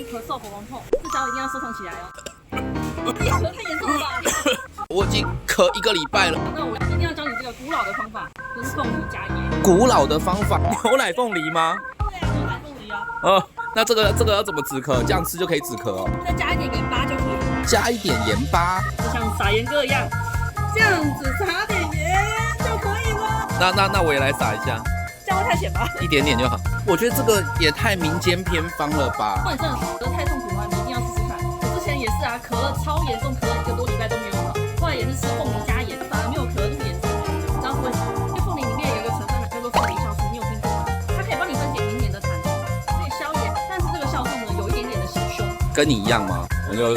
咳嗽、喉咙痛，至少一定要收藏起来哦。你咳太严重了吧？我已经咳1个礼拜了。那我一定要教你这个古老的方法，就是凤梨加盐。古老的方法，牛奶凤梨吗？对啊，牛奶凤梨啊。那这个要怎么止咳？这样吃就可以止咳哦。再加一点盐巴就可以了。加一点盐巴，就像撒盐哥一样，这样子撒点盐就可以了。那我也来撒一下，这样会太咸吧？一点点就好。我觉得这个也太民间偏方了吧。如果你真的咳得太痛苦的话，你一定要试试看。我之前也是啊，咳了超严重，咳了1个多礼拜都没有好，后来也是吃凤梨加盐，反而没有咳得那么严重。你知道是为什么？因为凤梨里面有一个成分叫做凤梨酵素，你有听过吗？它可以帮你分解明年的痰，可以消炎，但是这个酵素呢有一点点的小凶。跟你一样吗？我就。